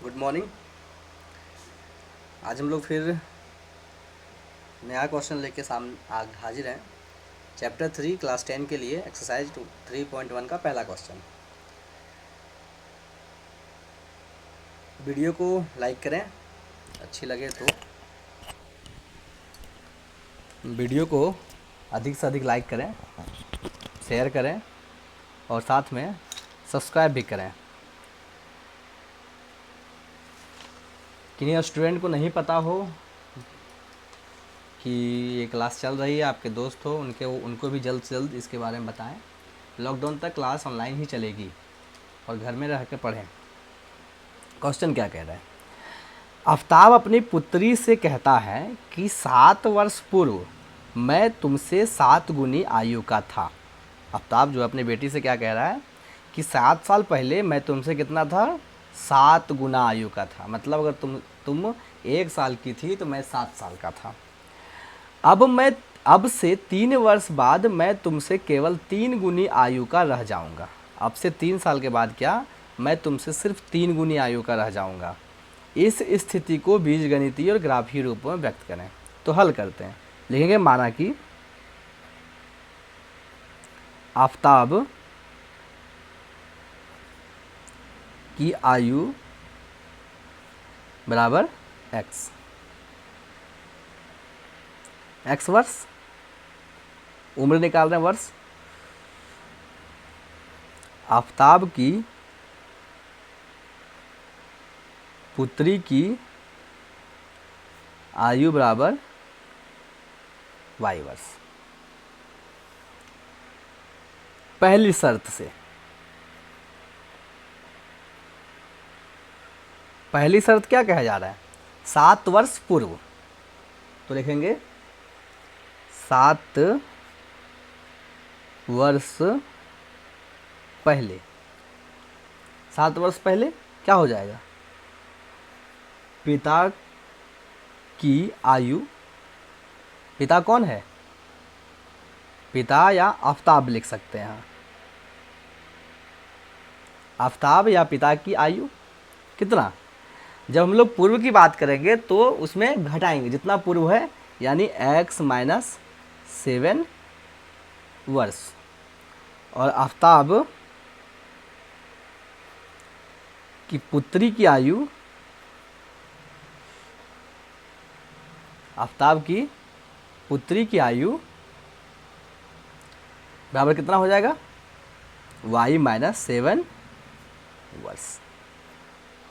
Good morning. आज हम लोग फिर नया क्वेश्चन लेके हाजिर हैं। चैप्टर 3 क्लास 10 के लिए एक्सरसाइज 3.1 का पहला क्वेश्चन। वीडियो को लाइक करें, अच्छी लगे तो वीडियो को अधिक से अधिक लाइक करें, शेयर करें और साथ में सब्सक्राइब भी करें। किन्हीं स्टूडेंट को नहीं पता हो कि ये क्लास चल रही है, आपके दोस्त हो, उनको भी जल्द से जल्द इसके बारे में बताएं। लॉकडाउन तक क्लास ऑनलाइन ही चलेगी और घर में रह के पढ़ें। क्वेश्चन क्या कह रहा है? आफ्ताब अपनी पुत्री से कहता है कि 7 वर्ष पूर्व मैं तुमसे 7 गुनी आयु का था। आफ्ताब जो अपनी बेटी से क्या कह रहा है कि 7 साल पहले मैं तुमसे कितना था? 7 गुना आयु का था। मतलब अगर तुम 1 साल की थी तो मैं 7 साल का था। अब से 3 वर्ष बाद मैं तुमसे केवल 3 गुनी आयु का रह जाऊंगा। अब से 3 साल के बाद क्या, मैं तुमसे सिर्फ 3 गुनी आयु का रह जाऊंगा। इस स्थिति को बीजगणितीय और ग्राफीय रूप में व्यक्त करें। तो हल करते हैं। लिखेंगे माना कि आफ्ताब की आयु बराबर एक्स वर्ष, उम्र निकाल रहे हैं वर्ष। आफ्ताब की पुत्री की आयु बराबर वाई वर्ष। पहली शर्त से, पहली शर्त क्या कहा जा रहा है? 7 वर्ष पूर्व। तो लिखेंगे 7 वर्ष पहले। 7 वर्ष पहले क्या हो जाएगा? पिता की आयु, पिता कौन है? पिता या आफ्ताब लिख सकते हैं। आफ्ताब या पिता की आयु कितना? जब हम लोग पूर्व की बात करेंगे तो उसमें घटाएंगे जितना पूर्व है, यानी x-7 वर्ष। और आफ्ताब की पुत्री की आयु, आफ्ताब की पुत्री की आयु बराबर कितना हो जाएगा? y-7 वर्ष।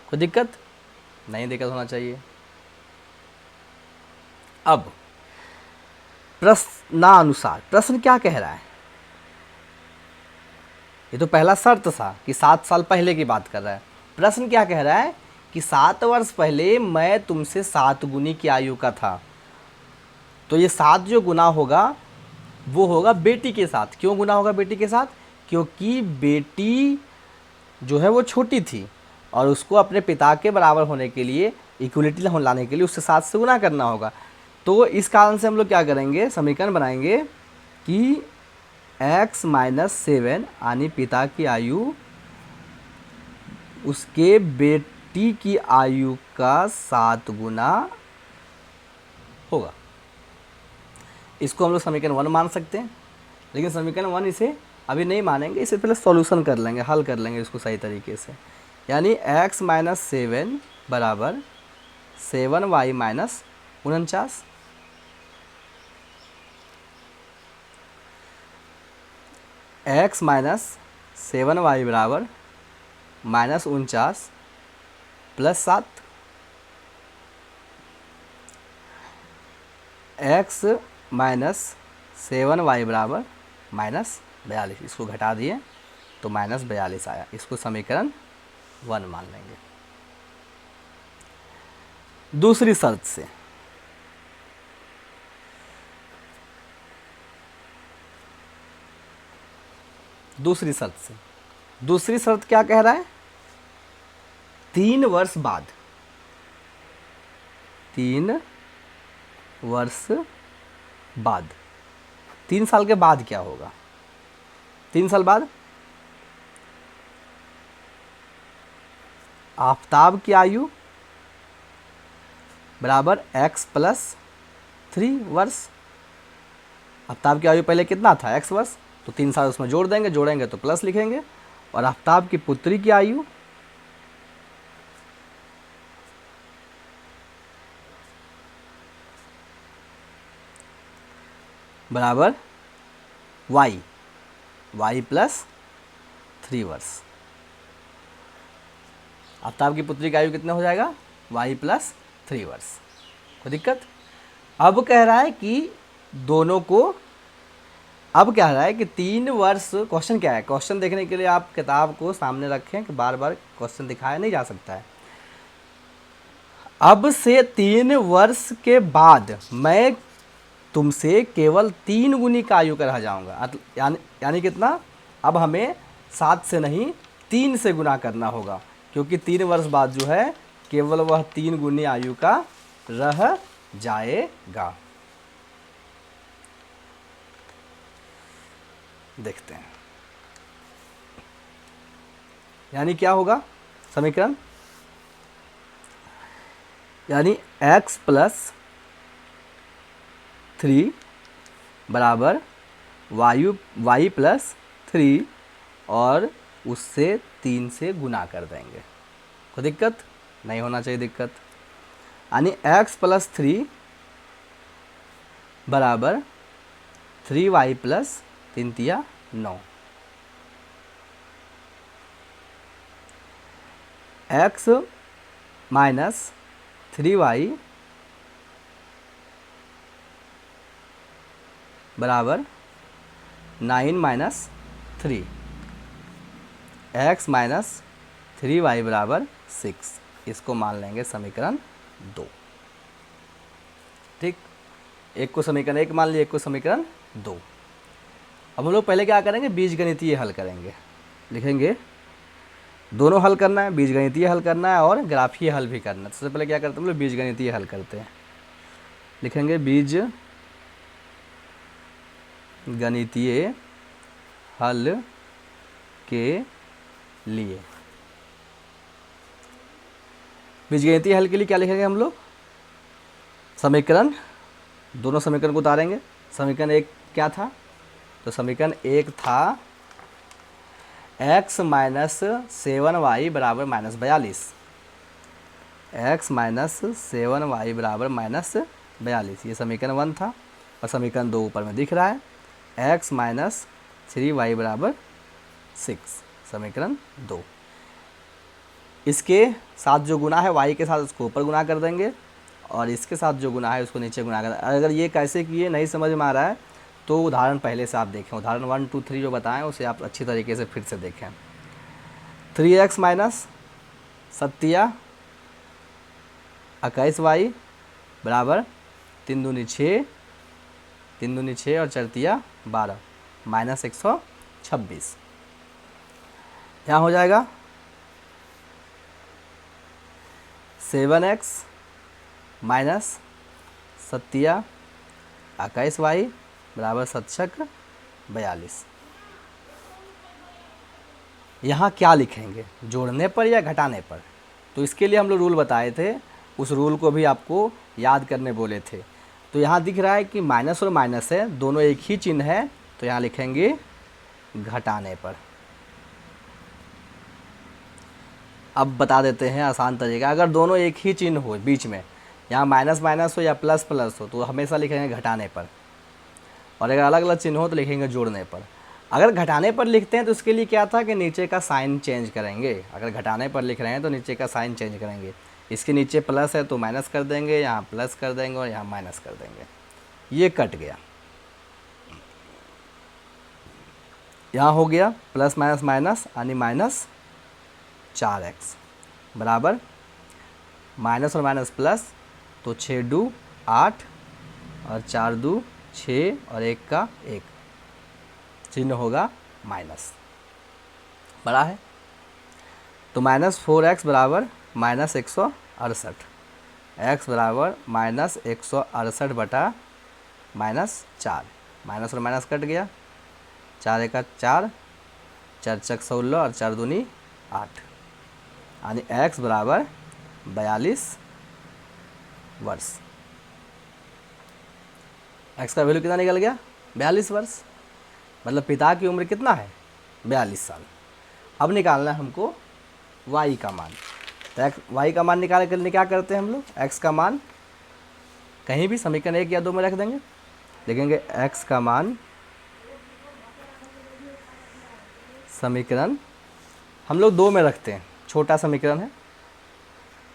कोई दिक्कत नहीं? दिक्कत होना चाहिए। अब प्रश्नानुसार प्रश्न क्या कह रहा है? ये तो पहला शर्त था कि 7 साल पहले की बात कर रहा है। प्रश्न क्या कह रहा है कि 7 वर्ष पहले मैं तुमसे 7 गुनी की आयु का था। तो ये 7 जो गुना होगा वो होगा बेटी के साथ। क्यों गुना होगा बेटी के साथ? क्योंकि बेटी जो है वो छोटी थी और उसको अपने पिता के बराबर होने के लिए, इक्वलिटी लाने के लिए उससे 7 से गुना करना होगा। तो इस कारण से हम लोग क्या करेंगे, समीकरण बनाएंगे कि x-7 यानी पिता की आयु उसके बेटी की आयु का 7 गुना होगा। इसको हम लोग समीकरण 1 मान सकते हैं, लेकिन समीकरण 1 इसे अभी नहीं मानेंगे, इसे पहले सॉल्यूशन कर लेंगे, हल कर लेंगे इसको सही तरीके से। यानी x-7 बराबर 7y-49, x-7y बराबर -49 प्लस 7, x-7y बराबर -42। इसको घटा दिए तो -42 आया। इसको समीकरण 1 मान लेंगे। दूसरी शर्त से, दूसरी शर्त क्या कह रहा है? 3 वर्ष बाद, 3 वर्ष बाद, 3 साल के बाद क्या होगा? 3 साल बाद आफताब की आयु बराबर x प्लस 3 वर्ष। आफताब की आयु पहले कितना था, x वर्ष, तो 3 साल उसमें जोड़ देंगे, जोड़ेंगे तो प्लस लिखेंगे। और आफताब की पुत्री की आयु बराबर y प्लस 3 वर्ष। आफताब की पुत्री की आयु कितना हो जाएगा, y प्लस 3 वर्ष। कोई दिक्कत? अब कह रहा है कि दोनों को, अब कह रहा है कि 3 वर्ष, क्वेश्चन क्या है, क्वेश्चन देखने के लिए आप किताब को सामने रखें कि बार बार क्वेश्चन दिखाया नहीं जा सकता है। अब से 3 वर्ष के बाद मैं तुमसे केवल 3 गुनी का आयु का रह जाऊंगा। यानी कितना, अब हमें 7 से नहीं 3 से गुना करना होगा, क्योंकि 3 वर्ष बाद जो है केवल वह 3 गुनी आयु का रह जाएगा। देखते हैं यानी क्या होगा समीकरण, यानी x प्लस 3 बराबर y प्लस 3 और उससे 3 से गुना कर देंगे। कोई दिक्कत नहीं होना चाहिए दिक्कत। यानी x प्लस 3 बराबर 3y प्लस 3 तिया 9, x माइनस 3y बराबर 9 माइनस 3, x माइनस 3y बराबर 6। इसको मान लेंगे समीकरण 2। ठीक, एक को समीकरण 1 मान लिया, एक को समीकरण 2। अब हम लोग पहले क्या करेंगे, बीजगणितीय हल करेंगे। लिखेंगे, दोनों हल करना है, बीजगणितीय हल करना है और ग्राफीय हल भी करना है। सबसे पहले क्या करते हैं हम लोग, बीजगणितीय हल करते हैं। लिखेंगे बीज गणितीय हल के लिए, बीजगणितीय हल के लिए क्या लिखेंगे हम लोग, समीकरण, दोनों समीकरण को उतारेंगे। समीकरण 1 क्या था, तो समीकरण 1 था x माइनस 7y बराबर माइनस 42, x माइनस 7y बराबर माइनस 42, ये समीकरण 1 था। और समीकरण 2 ऊपर में दिख रहा है, x माइनस 3y बराबर 6, समीकरण 2। इसके साथ जो गुना है y के साथ उसको ऊपर गुना कर देंगे, और इसके साथ जो गुना है उसको नीचे गुना कर। अगर ये कैसे किए नहीं समझ में आ रहा है तो उदाहरण पहले से आप देखें, उदाहरण 1 2 3 जो बताएं उसे आप अच्छी तरीके से फिर से देखें। 3x माइनस 7 21y बराबर 3 दूनी 6, 3 दूनी 6 और 4 तिया 12 माइनस 126। यहाँ हो जाएगा 7x माइनस 7 21y बराबर 7 42। यहाँ क्या लिखेंगे, जोड़ने पर या घटाने पर, तो इसके लिए हम लोग रूल बताए थे, उस रूल को भी आपको याद करने बोले थे। तो यहाँ दिख रहा है कि माइनस और माइनस है, दोनों एक ही चिन्ह है, तो यहाँ लिखेंगे घटाने पर। अब बता देते हैं आसान तरीका, अगर दोनों एक ही चिन्ह हो बीच में, यहाँ माइनस माइनस हो या प्लस प्लस हो, तो हमेशा लिखेंगे घटाने पर, और अगर अलग अलग चिन्ह हो तो लिखेंगे जोड़ने पर। अगर घटाने पर लिखते हैं तो इसके लिए क्या था कि नीचे का साइन चेंज करेंगे। अगर घटाने पर लिख रहे हैं तो नीचे का साइन चेंज करेंगे, इसके नीचे प्लस है तो माइनस कर देंगे, यहाँ प्लस कर देंगे और यहाँ माइनस कर देंगे, ये कट गया। यहाँ हो गया प्लस माइनस माइनस यानी माइनस 4x बराबर माइनस और माइनस प्लस, तो 6 2 8 और 4 2 6 और 1 का 1, चिन्ह होगा माइनस, बड़ा है। तो माइनस 4x बराबर माइनस 168, x बराबर माइनस 168 बटा माइनस 4, माइनस और माइनस कट गया, 4 1 4, 4 चक 16 और 4 दूनी 8, यानी x बराबर 42 वर्ष। x का वैल्यू कितना निकल गया? 42 वर्ष। मतलब पिता की उम्र कितना है? 42 साल। अब निकालना है हमको y का मान। तो y का मान निकालने के लिए क्या करते हैं हम लोग? x का मान कहीं भी समीकरण 1 या 2 में रख देंगे। लिखेंगे x का मान समीकरण हम लोग 2 में रखते हैं, छोटा समीकरण है,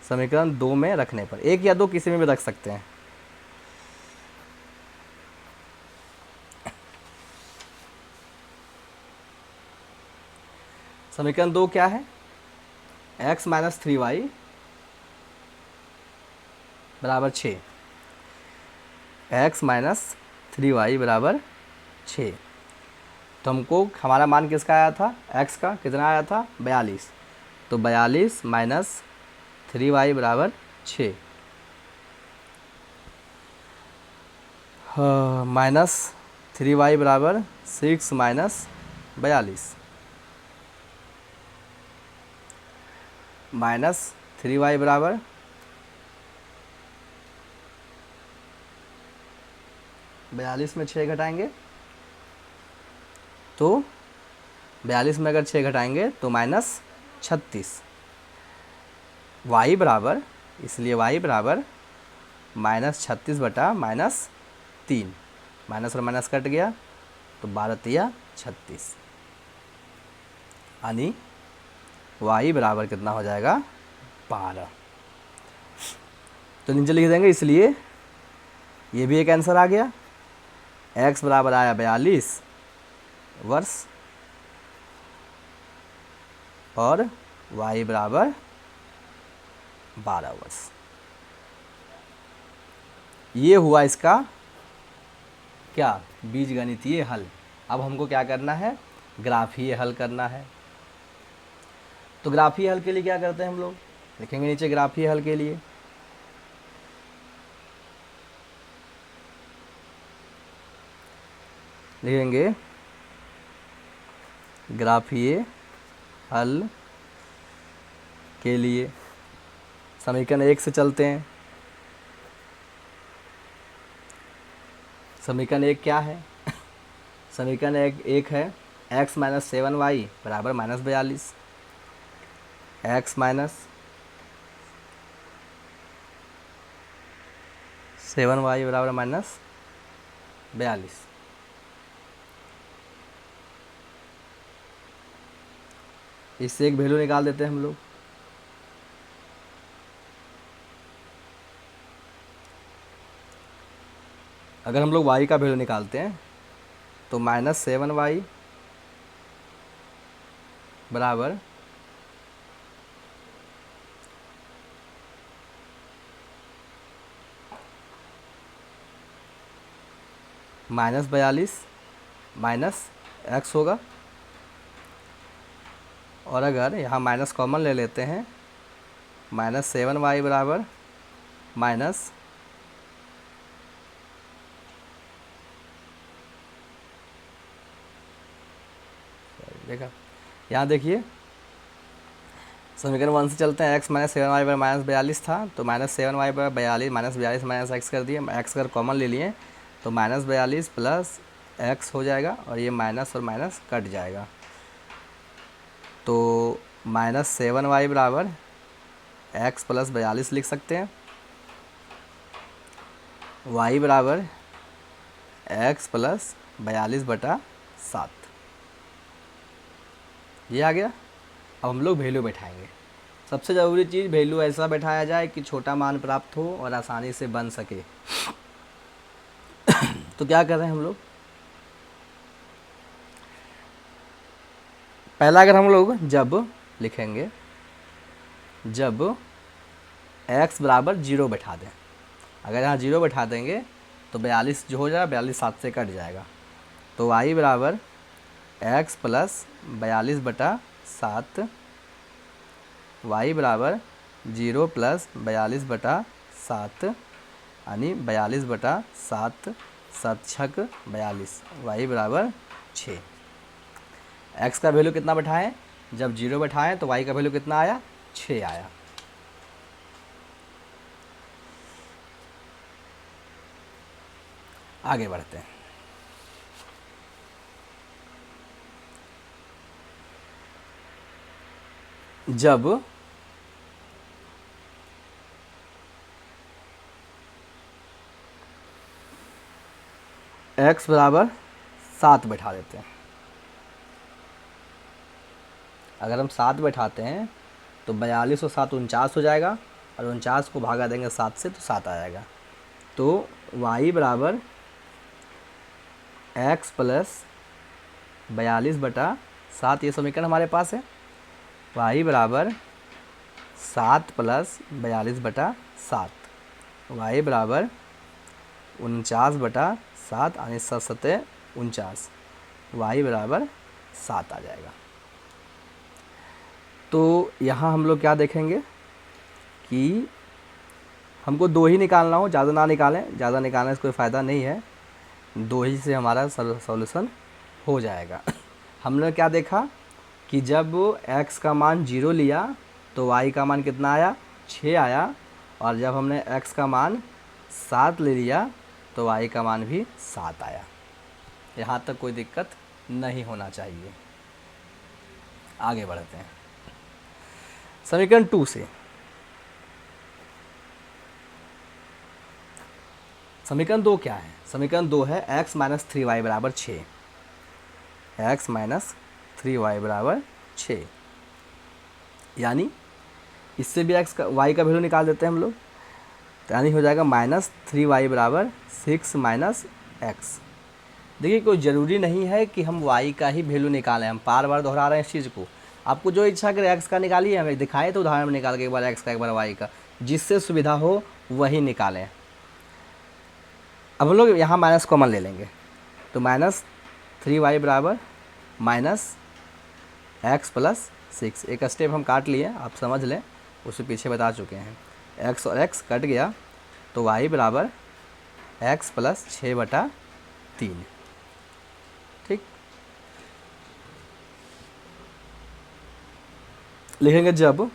समीकरण 2 में रखने पर 1 या 2 किसी में भी रख सकते हैं। समीकरण 2 क्या है? x माइनस 3y बराबर 6। x माइनस 3y बराबर 6। तो हमको हमारा मान किसका आया था? x का कितना आया था? 42। तो 42 माइनस 3y बराबर 6, माइनस 3y बराबर 6 माइनस 42, माइनस 3y बराबर 42 में 6 घटाएंगे तो 42 में अगर 6 घटाएंगे तो माइनस 36। y बराबर, इसलिए y बराबर माइनस 36 बटा माइनस 3, माइनस और माइनस कट गया तो 12 तिया 36, यानी y बराबर कितना हो जाएगा? 12। तो नीचे लिख देंगे, इसलिए ये भी एक आंसर आ गया। x बराबर आया 42 वर्ष और y बराबर 12 वर्ष। ये हुआ इसका क्या? बीजगणितीय हल। अब हमको क्या करना है? ग्राफीय हल करना है। तो ग्राफीय हल के लिए क्या करते हैं हम लोग? लिखेंगे नीचे ग्राफीय हल के लिए लिखेंगे ग्राफीय हल के लिए समीकरण 1 से चलते हैं। समीकरण 1 क्या है? समीकरण 1 है x माइनस 7y बराबर माइनस 42। x माइनस 7y बराबर माइनस 42। इससे एक वैल्यू निकाल देते हैं हम लोग। अगर हम लोग y का वैल्यू निकालते हैं तो माइनस 7y बराबर माइनस 42 माइनस x होगा, और अगर यहाँ माइनस कॉमन ले लेते हैं, माइनस 7y बराबर माइनस देखा, यहाँ देखिए समीकरण 1 से चलते हैं। x माइनस 7y बराबर माइनस 42 था, तो माइनस 7y बराबर 42 माइनस 42 माइनस x कर दिए। x अगर कॉमन ले लिए तो माइनस 42 प्लस x हो जाएगा, और ये माइनस और माइनस कट जाएगा। तो माइनस 7y बराबर x प्लस 42 लिख सकते हैं। y बराबर x प्लस 42 बटा 7, ये आ गया। अब हम लोग वैल्यू बैठाएंगे। सबसे ज़रूरी चीज़ वैल्यू ऐसा बैठाया जाए कि छोटा मान प्राप्त हो और आसानी से बन सके। तो क्या कर रहे हैं हम लोग? पहला अगर हम लोग जब लिखेंगे, जब x बराबर 0 बैठा दें, अगर यहाँ 0 बैठा देंगे तो 42 जो हो जाएगा 42 7 से कट जाएगा। तो y बराबर x प्लस 42 बटा 7, y बराबर 0 प्लस 42 बटा 7, यानी 42 बटा 7 7 छक 42, y बराबर 6। x का वैल्यू कितना बैठाएं? जब 0 बैठाएं तो y का वैल्यू कितना आया? 6 आया। आगे बढ़ते हैं। जब x बराबर 7 बैठा देते हैं, अगर हम 7 बैठाते हैं तो 42 और 7 49 हो जाएगा, और 49 को भागा देंगे 7 से तो 7 आ जाएगा। तो y बराबर x प्लस 42/7, ये समीकरण हमारे पास है। y बराबर 7 प्लस 42/7, y बराबर 49/7 यानी 7 49, y बराबर 7 आ जाएगा। तो यहाँ हम लोग क्या देखेंगे कि हमको 2 ही निकालना हो, ज़्यादा ना निकालें, ज़्यादा निकालने से कोई फ़ायदा नहीं है, 2 ही से हमारा सॉल्यूशन हो जाएगा। हमने क्या देखा कि जब x का मान 0 लिया तो y का मान कितना आया, 6 आया, और जब हमने x का मान 7 ले लिया तो y का मान भी 7 आया। यहाँ तक कोई दिक्कत नहीं होना चाहिए। आगे बढ़ते हैं समीकरण 2 से। समीकरण 2 क्या है? समीकरण 2 है x माइनस 3y बराबर 6, x माइनस 3y बराबर 6, यानी इससे भी x का y का वैल्यू निकाल देते हैं हम लोग, यानी हो जाएगा -3y बराबर 6 माइनस x। देखिए कोई ज़रूरी नहीं है कि हम y का ही वैल्यू निकालें, हम बार बार दोहरा रहे हैं इस चीज़ को। आपको जो इच्छा करे x का निकालिए, हमें दिखाएं तो उदाहरण में निकाल के एक बार x का एक बार y का, जिससे सुविधा हो वही निकालें। अब हम लोग यहाँ माइनस कॉमन ले लेंगे, तो -3y बराबर -x प्लस 6, एक स्टेप हम काट लिए, आप समझ लें, उससे पीछे बता चुके हैं। x और x कट गया तो y बराबर x प्लस 6/3, ठीक। लिखेंगे जब,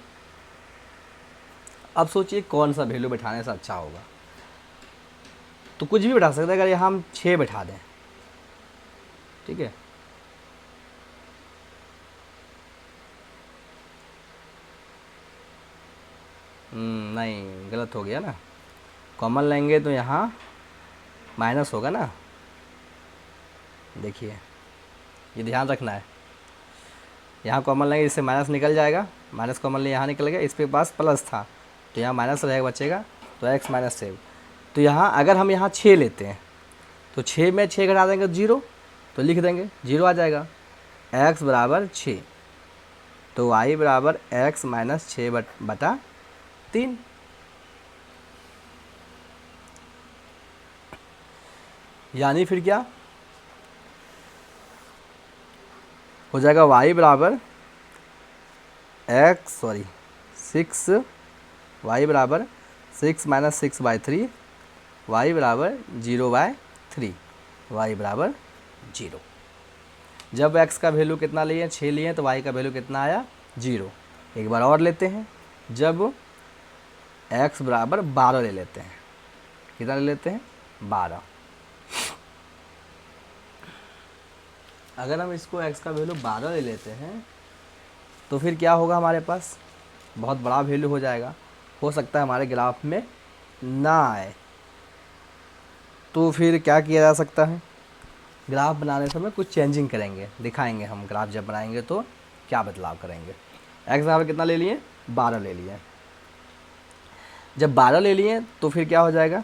अब सोचिए कौन सा वैल्यू बैठाने से अच्छा होगा, तो कुछ भी बैठा सकते हैं। अगर यहाँ हम 6 बैठा दें, ठीक है, नहीं गलत हो गया ना, कॉमन लेंगे तो यहाँ माइनस होगा ना, देखिए ये ध्यान रखना है। यहाँ कॉमन लेंगे, इससे माइनस निकल जाएगा, माइनस कॉमन ले यहाँ निकल गया, इसके पास प्लस था तो यहाँ माइनस रहेगा, बचेगा तो x माइनस 7। तो यहाँ अगर हम यहाँ 6 लेते हैं तो 6 में 6 घटा देंगे 0, तो लिख देंगे 0 आ जाएगा। x बराबर 6, तो y बराबर x माइनस 6/3, यानी फिर क्या हो जाएगा, y बराबर 6, y बराबर 6 माइनस 6/3, y बराबर 0/3, y बराबर 0। जब x का वैल्यू कितना लिए, 6 लिए, तो y का वैल्यू कितना आया, 0। एक बार और लेते हैं, जब x बराबर 12 ले लेते हैं, कितना ले लेते हैं, 12। अगर हम इसको x का वैल्यू 12 ले लेते हैं तो फिर क्या होगा, हमारे पास बहुत बड़ा वैल्यू हो जाएगा, हो सकता है हमारे ग्राफ में ना आए। तो फिर क्या किया जा सकता है, ग्राफ बनाने समय कुछ चेंजिंग करेंगे, दिखाएंगे हम ग्राफ जब बनाएंगे तो क्या बदलाव करेंगे। x बराबर कितना ले लिए, 12 ले लिए। जब 12 ले लिए तो फिर क्या हो जाएगा,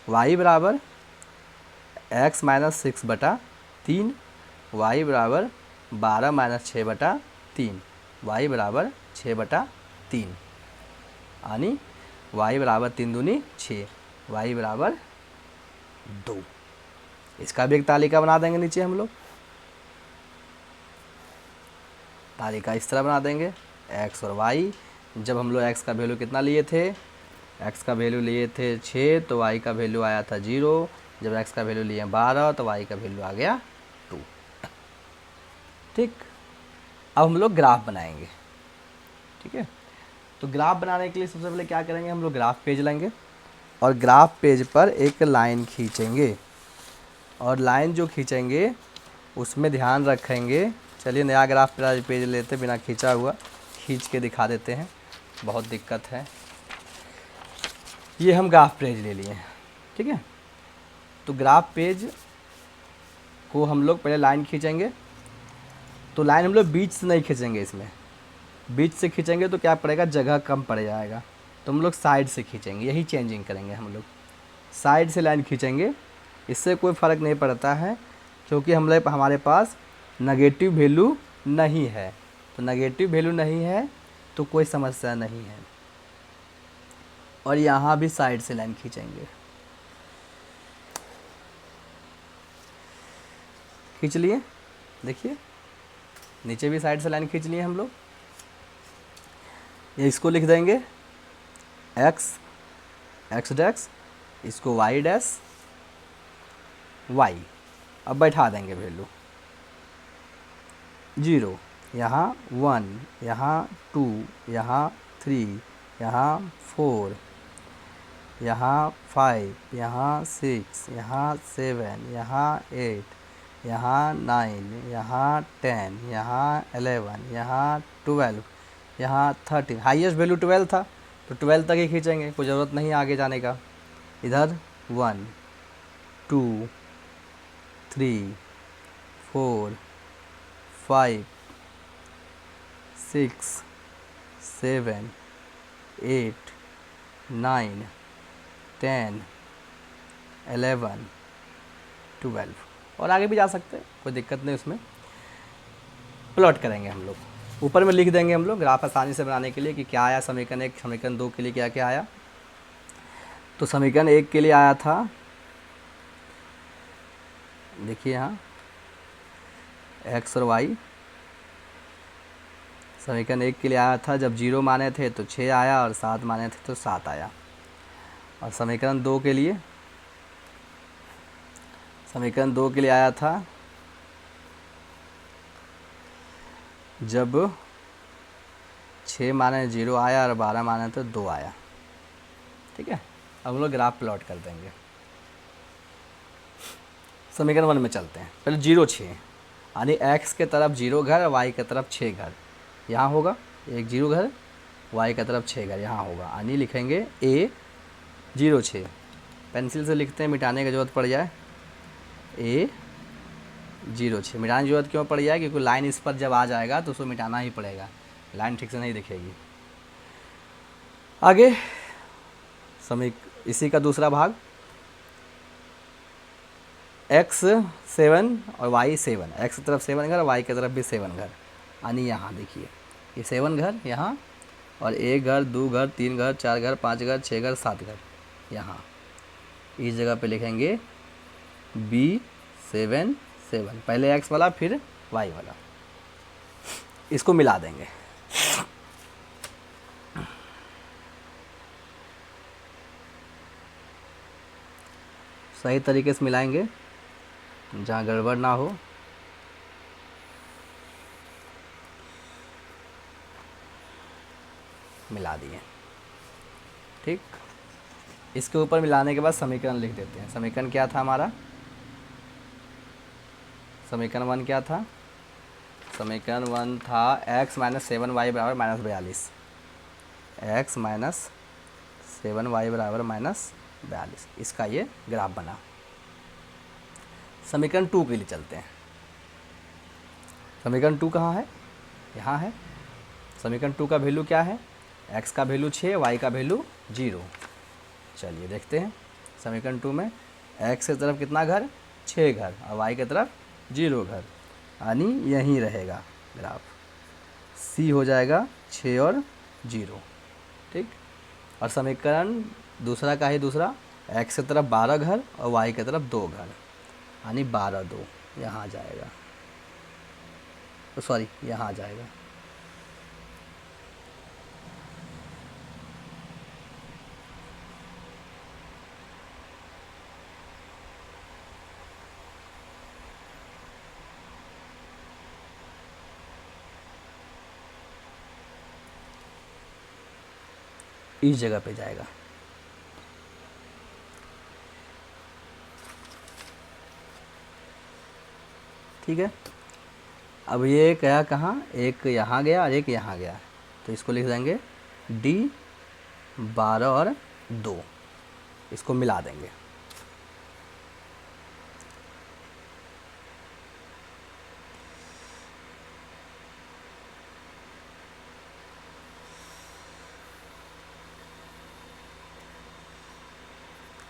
y बराबर x माइनस 6/3, y बराबर 12 माइनस 6/3, y बराबर 6/3, यानी y बराबर 3 दूनी 6, y बराबर 2। इसका भी एक तालिका बना देंगे, नीचे हम लोग तालिका इस तरह बना देंगे, x और y। जब हम लोग x का वैल्यू कितना लिए थे, x का वैल्यू लिए थे 6, तो y का वैल्यू आया था 0। जब x का वैल्यू लिए 12 तो y का वैल्यू आ गया 2, ठीक। अब हम लोग ग्राफ बनाएंगे, ठीक है। तो ग्राफ बनाने के लिए सबसे पहले क्या करेंगे, हम लोग ग्राफ पेज लेंगे और ग्राफ पेज पर एक लाइन खींचेंगे, और लाइन जो खींचेंगे उसमें ध्यान रखेंगे। चलिए नया ग्राफ पेज लेते, बिना खींचा हुआ खींच के दिखा देते हैं, बहुत दिक्कत है। ये हम ग्राफ पेज ले लिए हैं, ठीक है। तो ग्राफ पेज को हम लोग पहले लाइन खींचेंगे, तो लाइन हम लोग बीच से नहीं खींचेंगे, इसमें बीच से खींचेंगे तो क्या पड़ेगा, जगह कम पड़ जाएगा, तो हम लोग साइड से खींचेंगे, यही चेंजिंग करेंगे हम लोग, साइड से लाइन खींचेंगे। इससे कोई फ़र्क नहीं पड़ता है क्योंकि हमारे पास नेगेटिव वैल्यू नहीं है, तो नेगेटिव वैल्यू नहीं है तो कोई समस्या नहीं है। और यहाँ भी साइड से लाइन खींचेंगे, खींच लिए, देखिए नीचे भी साइड से लाइन खींच लिए हम लोग। ये इसको लिख देंगे एक्स डैश, इसको वाई डैश वाई। अब बैठा देंगे वैल्यू 0, यहाँ 1, यहाँ 2, यहाँ 3, यहाँ 4, यहाँ 5, यहाँ 6, यहाँ 7, यहाँ 8, यहाँ 9, यहाँ 10, यहाँ 11, यहाँ 12, यहाँ 13। हाईएस्ट वैल्यू 12 था तो 12 तक ही खींचेंगे, कोई ज़रूरत नहीं आगे जाने का। इधर 1, 2, 3, 4, 5, 6, 7, 8, 9, 10, 11, 12 और आगे भी जा सकते हैं, कोई दिक्कत नहीं उसमें। प्लॉट करेंगे हम लोग, ऊपर में लिख देंगे हम लोग ग्राफ आसानी से बनाने के लिए कि क्या आया समीकरण 1, समीकरण 2 के लिए क्या क्या आया। तो समीकरण 1 के लिए आया था, देखिए यहाँ एक्स और वाई। समीकरण 1 के लिए आया था, जब 0 माने थे तो 6 आया और 7 माने थे तो 7 आया। और समीकरण 2 के लिए, समीकरण 2 के लिए आया था जब 6 माने 0 आया और 12 माने तो 2 आया, ठीक है। अब हम लोग ग्राफ प्लॉट कर देंगे। समीकरण 1 में चलते हैं, पहले 0 6, यानी x के तरफ 0 घर, y के तरफ 6 घर, यहाँ होगा एक 0 घर, y के तरफ 6 घर यहाँ होगा, यानी लिखेंगे a 0 6। पेंसिल से लिखते हैं, मिटाने की ज़रूरत पड़ जाए, a 0 6 मिटाने की ज़रूरत क्यों पड़ जाए, क्योंकि लाइन इस पर जब आ जाएगा तो उसको मिटाना ही पड़ेगा, लाइन ठीक से नहीं दिखेगी। आगे इसी का दूसरा भाग, x 7 और y 7, x की तरफ 7 घर, y की तरफ भी 7 घर, यानी यहाँ देखिए ये 7 घर यहाँ, और 1 घर, 2 घर, 3 घर, 4 घर, 5 घर, 6 घर, 7 घर यहाँ। इस जगह पे लिखेंगे b 7 7, पहले x वाला फिर y वाला, इसको मिला देंगे। सही तरीके से मिलाएंगे, जहाँ गड़बड़ ना हो। मिला दिए, ठीक। इसके ऊपर मिलाने के बाद समीकरण लिख देते हैं। समीकरण क्या था हमारा, समीकरण 1 क्या था, समीकरण 1 था x - 7y बराबर -42, x - 7y बराबर -42, इसका ये ग्राफ बना। समीकरण 2 के लिए चलते हैं। समीकरण 2 कहाँ है, यहाँ है। समीकरण 2 का वैल्यू क्या है, x का वैल्यू 6, y का वैल्यू 0। चलिए देखते हैं, समीकरण 2 में x की तरफ कितना घर, 6 घर, और y की तरफ 0 घर, यानी यहीं रहेगा ग्राफ, C हो जाएगा 6 और 0, ठीक। और समीकरण दूसरा का ही दूसरा, x की तरफ 12 घर और y की तरफ 2 घर, यानी 12 2 यहाँ जाएगा, तो सॉरी यहाँ जाएगा। इस जगह पे जाएगा। ठीक है, अब ये गया कहाँ, एक यहाँ गया और एक यहाँ गया, तो इसको लिख देंगे D12 और 2, इसको मिला देंगे।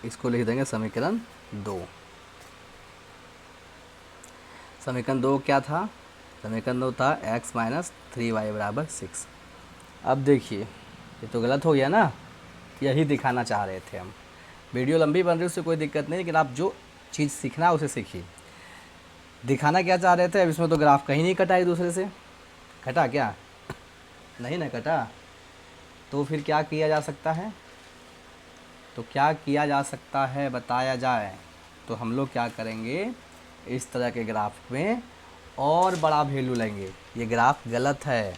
इसको लिख देंगे समीकरण 2। समीकरण 2 क्या था, समीकरण 2 था x माइनस 3y बराबर 6। अब देखिए ये तो गलत हो गया ना, यही दिखाना चाह रहे थे हम। वीडियो लंबी बन रही है उससे कोई दिक्कत नहीं, लेकिन आप जो चीज़ सीखना है उसे सीखिए। दिखाना क्या चाह रहे थे, अब इसमें तो ग्राफ कहीं नहीं कटा एक दूसरे से, कटा क्या, नहीं ना कटा, तो फिर क्या किया जा सकता है, तो क्या किया जा सकता है बताया जाए। तो हम लोग क्या करेंगे, इस तरह के ग्राफ में और बड़ा वैल्यू लेंगे। ये ग्राफ गलत है।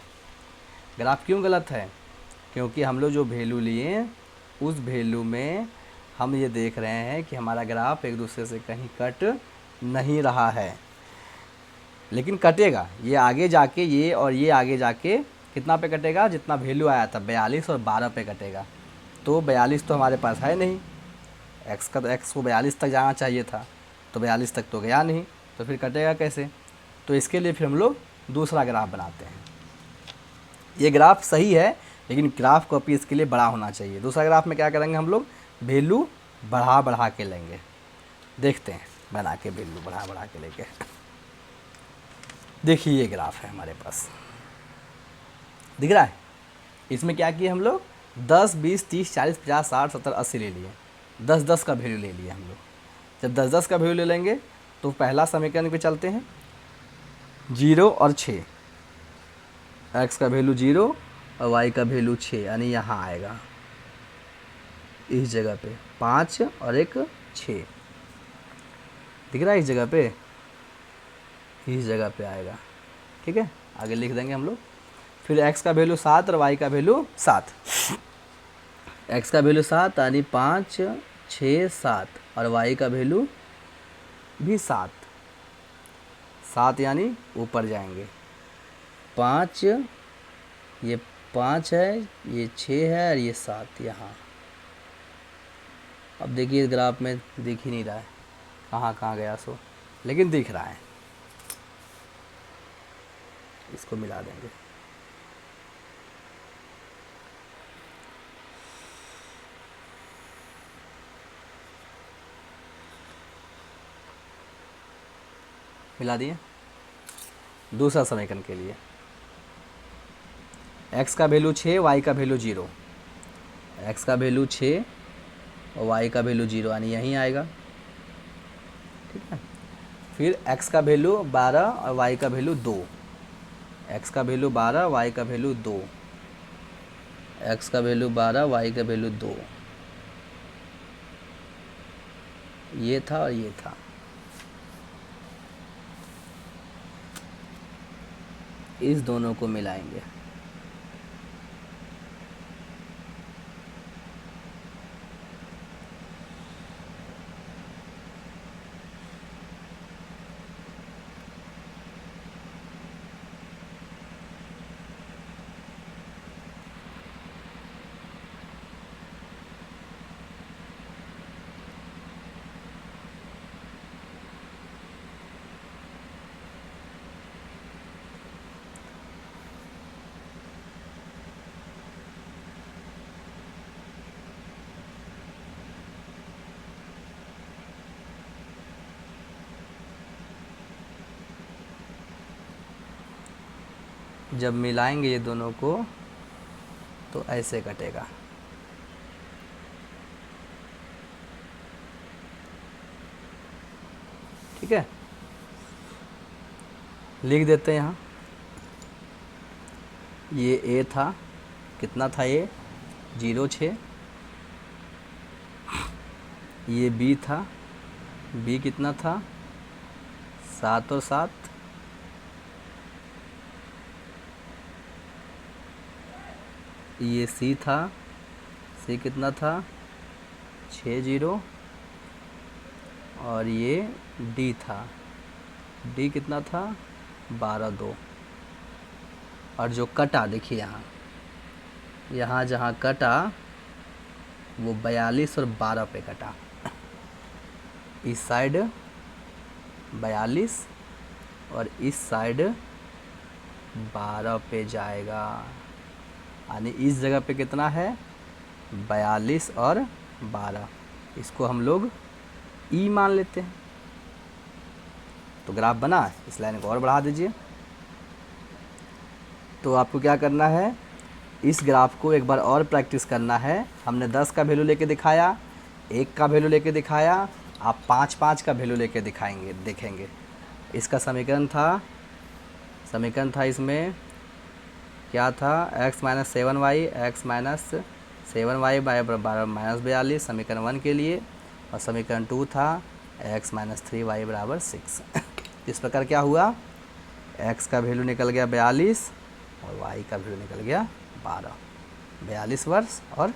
ग्राफ क्यों गलत है, क्योंकि हम लोग जो वैल्यू लिए उस वैल्यू में हम ये देख रहे हैं कि हमारा ग्राफ एक दूसरे से कहीं कट नहीं रहा है, लेकिन कटेगा ये आगे जाके, ये और ये आगे जाके कितना पे कटेगा, जितना वैल्यू आया था 42 और 12 पे कटेगा। तो 42 तो हमारे पास है नहीं, एक्स का, तो एक्स को 42 तक जाना चाहिए था, तो 42 तक तो गया नहीं, तो फिर कटेगा कैसे। तो इसके लिए फिर हम लोग दूसरा ग्राफ बनाते हैं। ये ग्राफ सही है, लेकिन ग्राफ कॉपी इसके लिए बड़ा होना चाहिए। दूसरा ग्राफ में क्या करेंगे, हम लोग वैल्यू बढ़ा बढ़ा के लेंगे। देखते हैं बना के वैल्यू बढ़ा बढ़ा के लेके। देखिए ये ग्राफ है हमारे पास, दिख रहा है। इसमें क्या किए हम लोग, 10, 20, 30, 40, 50, 60, 70, 80 ले लिए, 10-10 का वैल्यू ले लिया हम लोग। जब 10-10 का वैल्यू ले लेंगे तो पहला समीकरण पे चलते हैं, 0 और 6, x का वैल्यू 0 और y का वैल्यू 6, यानी यहाँ आएगा इस जगह पे 5 और एक 6, दिख रहा है, इस जगह पे, इस जगह पे आएगा। ठीक है, आगे लिख देंगे हम लोग। फिर x का वैल्यू 7 और y का वैल्यू 7, x का वैल्यू 7 यानी 5, 6, 7 और y का वैल्यू भी 7, 7 यानी ऊपर जाएंगे, 5, ये 5 है, ये 6 है और ये 7 यहाँ। अब देखिए इस ग्राफ में दिख ही नहीं रहा है कहाँ कहाँ गया सो, लेकिन दिख रहा है, इसको मिला देंगे। मिला दिए। दूसरा समीकरण के लिए x का वैल्यू 6, y का वैल्यू 0, x का वैल्यू 6 और y का वैल्यू 0, यानी यहीं आएगा। ठीक है, फिर x का वैल्यू 12 और y का वैल्यू 2, x का वैल्यू 12, y का वैल्यू 2, x का वैल्यू 12, y का वैल्यू 2, ये था और ये था। इस दोनों को मिलाएंगे। जब मिलाएंगे ये दोनों को तो ऐसे कटेगा। ठीक है, लिख देते हैं यहाँ, ये a था, कितना था ये 0, 6, ये b था, b कितना था 7 और 7, ये c था सी कितना था 6 जीरो, और ये डी था, डी कितना था 12 2। और जो कटा देखिए यहाँ जहाँ कटा वो 42 और 12 पे कटा। इस साइड 42 और इस साइड 12 पे जाएगा, यानी इस जगह पे कितना है 42 और 12। इसको हम लोग ई मान लेते हैं। तो ग्राफ बना, इस लाइन को और बढ़ा दीजिए। तो आपको क्या करना है, इस ग्राफ को एक बार और प्रैक्टिस करना है। हमने 10 का वैल्यू लेके दिखाया, 1 का वैल्यू लेके दिखाया, आप 5 5 का वैल्यू लेके देखेंगे। इसका समीकरण था इसमें क्या था, x minus 7y, x minus 7y बराबर माइनस 42 समीकरण 1 के लिए, और समीकरण 2 था x माइनस 3y बराबर 6। इस प्रकार क्या हुआ, x का वैल्यू निकल गया 42 और y का वैल्यू निकल गया 12। 42 वर्ष और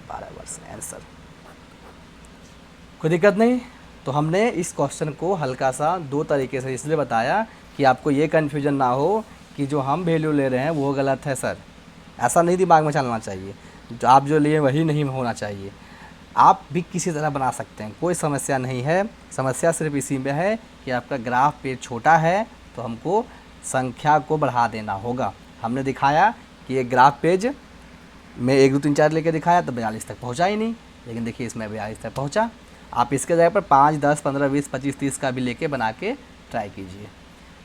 12 वर्ष आंसर। कोई दिक्कत नहीं। तो हमने इस क्वेश्चन को हल्का सा 2 तरीके से इसलिए बताया कि आपको ये कन्फ्यूजन ना हो कि जो हम वैल्यू ले रहे हैं वो गलत है सर। ऐसा नहीं दिमाग में चलना चाहिए, जो आप जो लिए वही नहीं होना चाहिए। आप भी किसी तरह बना सकते हैं, कोई समस्या नहीं है। समस्या सिर्फ इसी में है कि आपका ग्राफ पेज छोटा है तो हमको संख्या को बढ़ा देना होगा। हमने दिखाया कि ये ग्राफ पेज में 1 2 3 4 लेके दिखाया तो 42 तक पहुंचा ही नहीं, लेकिन देखिए इसमें 42 तक पहुंचा। आप इसके जगह पर 5 10 15 20 25 30 का भी लेके बना के ट्राई कीजिए।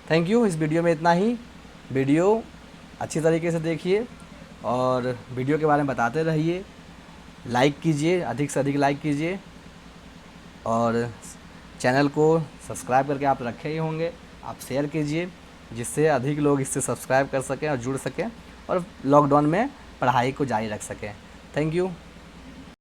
Thank you. इस वीडियो में इतना ही। वीडियो अच्छी तरीके से देखिए और वीडियो के बारे में बताते रहिए। लाइक कीजिए, अधिक से अधिक लाइक कीजिए, और चैनल को सब्सक्राइब करके आप रखे ही होंगे। आप शेयर कीजिए जिससे अधिक लोग इससे सब्सक्राइब कर सकें और जुड़ सकें और लॉकडाउन में पढ़ाई को जारी रख सकें। Thank you.